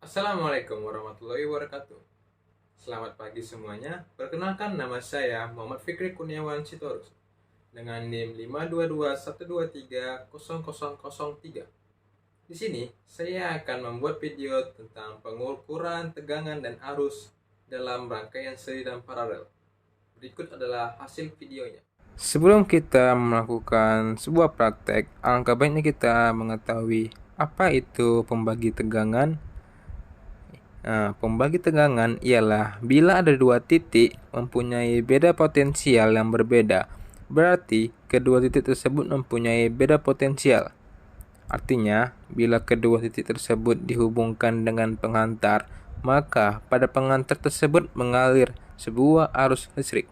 Assalamualaikum warahmatullahi wabarakatuh. Selamat pagi semuanya. Perkenalkan, nama saya Muhammad Fikri Kurniawan Sitorus dengan NIM 52212300003. Di sini saya akan membuat video tentang pengukuran tegangan dan arus dalam rangkaian seri dan paralel. Berikut adalah hasil videonya. Sebelum kita melakukan sebuah praktek, alangkah baiknya kita mengetahui apa itu pembagi tegangan. Pembagi tegangan ialah bila ada dua titik mempunyai beda potensial yang berbeda, berarti kedua titik tersebut mempunyai beda potensial. Artinya, bila kedua titik tersebut dihubungkan dengan penghantar, maka pada penghantar tersebut mengalir sebuah arus listrik.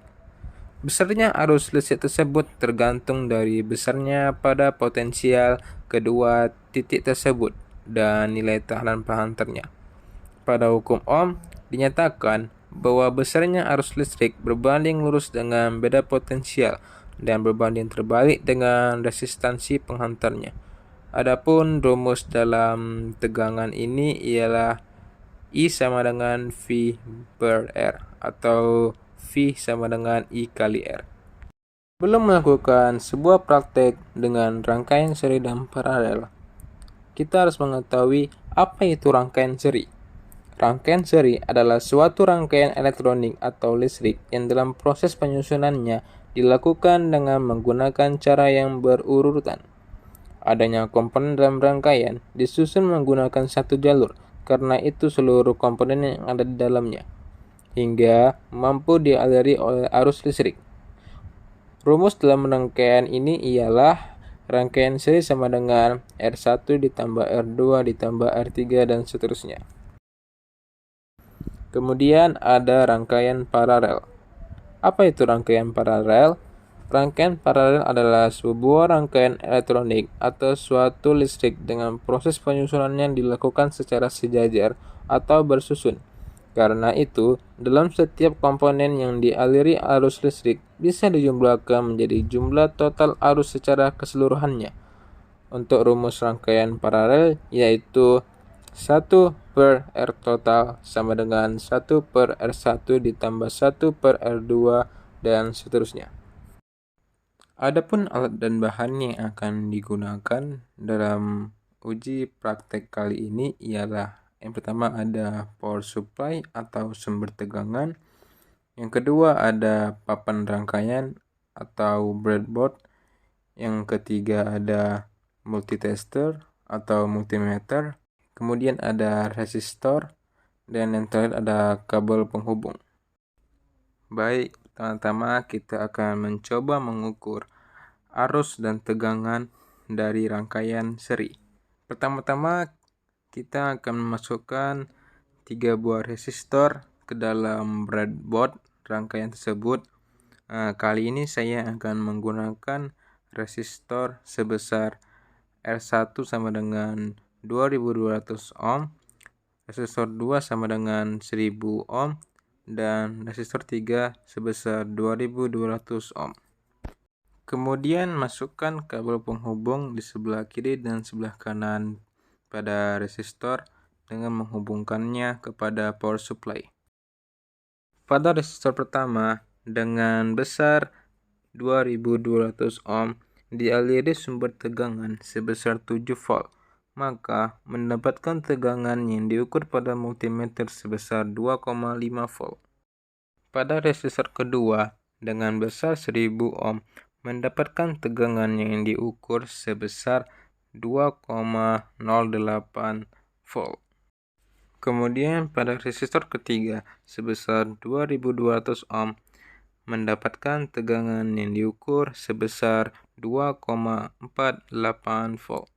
Besarnya arus listrik tersebut tergantung dari besarnya pada potensial kedua titik tersebut dan nilai tahanan penghantarnya. Pada hukum Ohm, dinyatakan bahwa besarnya arus listrik berbanding lurus dengan beda potensial dan berbanding terbalik dengan resistansi penghantarnya. Adapun rumus dalam tegangan ini ialah I sama dengan V per R atau V sama dengan I kali R. Belum melakukan sebuah praktek dengan rangkaian seri dan paralel, kita harus mengetahui apa itu rangkaian seri. Rangkaian seri adalah suatu rangkaian elektronik atau listrik yang dalam proses penyusunannya dilakukan dengan menggunakan cara yang berurutan. Adanya komponen dalam rangkaian disusun menggunakan satu jalur, karena itu seluruh komponen yang ada di dalamnya, hingga mampu dialiri oleh arus listrik. Rumus dalam rangkaian ini ialah rangkaian seri sama dengan R1 ditambah R2 ditambah R3 dan seterusnya. Kemudian ada rangkaian paralel. Apa itu rangkaian paralel? Rangkaian paralel adalah sebuah rangkaian elektronik atau suatu listrik dengan proses penyusunannya dilakukan secara sejajar atau bersusun. Karena itu, dalam setiap komponen yang dialiri arus listrik bisa dijumlahkan menjadi jumlah total arus secara keseluruhannya. Untuk rumus rangkaian paralel yaitu 1 per R total sama dengan 1 per R1 ditambah 1 per R2 dan seterusnya. Adapun alat dan bahan yang akan digunakan dalam uji praktek kali ini ialah yang pertama ada power supply atau sumber tegangan, yang kedua ada papan rangkaian atau breadboard, yang ketiga ada multitester atau multimeter, kemudian ada resistor, dan yang terakhir ada kabel penghubung. Baik, pertama kita akan mencoba mengukur arus dan tegangan dari rangkaian seri. Pertama-tama kita akan memasukkan 3 buah resistor ke dalam breadboard rangkaian tersebut. Kali ini saya akan menggunakan resistor sebesar R1 sama dengan 2200 ohm, resistor 2 sama dengan 1000 ohm, dan resistor 3 sebesar 2200 ohm. Kemudian masukkan kabel penghubung di sebelah kiri dan sebelah kanan pada resistor dengan menghubungkannya kepada power supply. Pada resistor pertama dengan besar 2200 ohm dialiri sumber tegangan sebesar 7 volt, maka mendapatkan tegangan yang diukur pada multimeter sebesar 2,5 volt. Pada resistor kedua dengan besar 1000 ohm mendapatkan tegangan yang diukur sebesar 2,08 volt. Kemudian pada resistor ketiga sebesar 2200 ohm mendapatkan tegangan yang diukur sebesar 2,48 volt.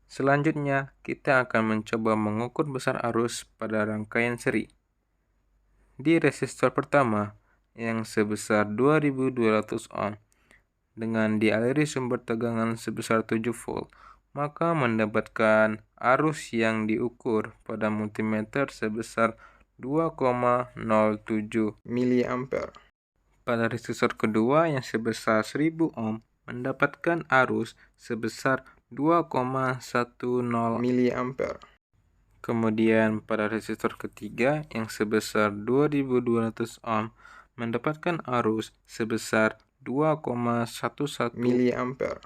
Selanjutnya, kita akan mencoba mengukur besar arus pada rangkaian seri. Di resistor pertama yang sebesar 2200 ohm dengan dialiri sumber tegangan sebesar 7 volt, maka mendapatkan arus yang diukur pada multimeter sebesar 2,07 mA. Pada resistor kedua yang sebesar 1000 ohm mendapatkan arus sebesar 2,10 mA. Kemudian pada resistor ketiga yang sebesar 2200 ohm mendapatkan arus sebesar 2,11 miliampere.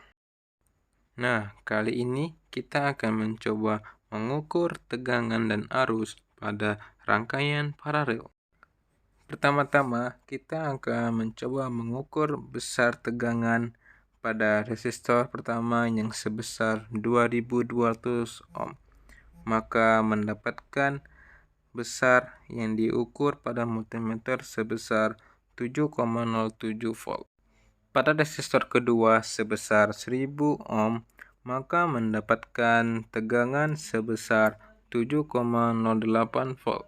Nah, kali ini kita akan mencoba mengukur tegangan dan arus pada rangkaian paralel. Pertama-tama, kita akan mencoba mengukur besar tegangan pada resistor pertama yang sebesar 2200 ohm. Maka mendapatkan besar yang diukur pada multimeter sebesar 7,07 volt. Pada resistor kedua sebesar 1000 ohm, maka mendapatkan tegangan sebesar 7,08 volt.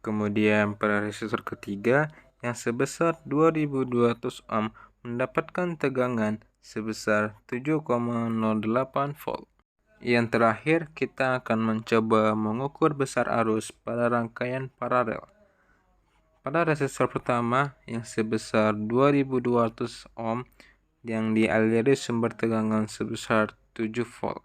Kemudian pada resistor ketiga yang sebesar 2200 ohm mendapatkan tegangan sebesar 7,08 volt. Yang terakhir, kita akan mencoba mengukur besar arus pada rangkaian paralel. Pada resistor pertama yang sebesar 2200 ohm yang dialiri sumber tegangan sebesar 7 volt,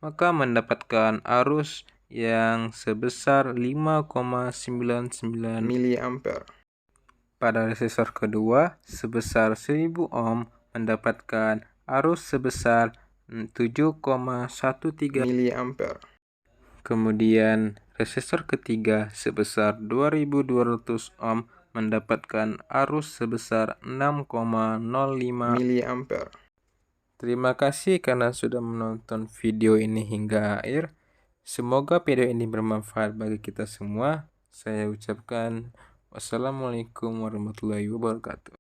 maka mendapatkan arus yang sebesar 5,99 miliampere. Pada resistor kedua sebesar 1000 ohm mendapatkan arus sebesar 7,13 miliampere. Kemudian resistor ketiga sebesar 2200 ohm mendapatkan arus sebesar 6,05 miliampere. Terima kasih karena sudah menonton video ini hingga akhir. Semoga video ini bermanfaat bagi kita semua. Saya ucapkan wassalamualaikum warahmatullahi wabarakatuh.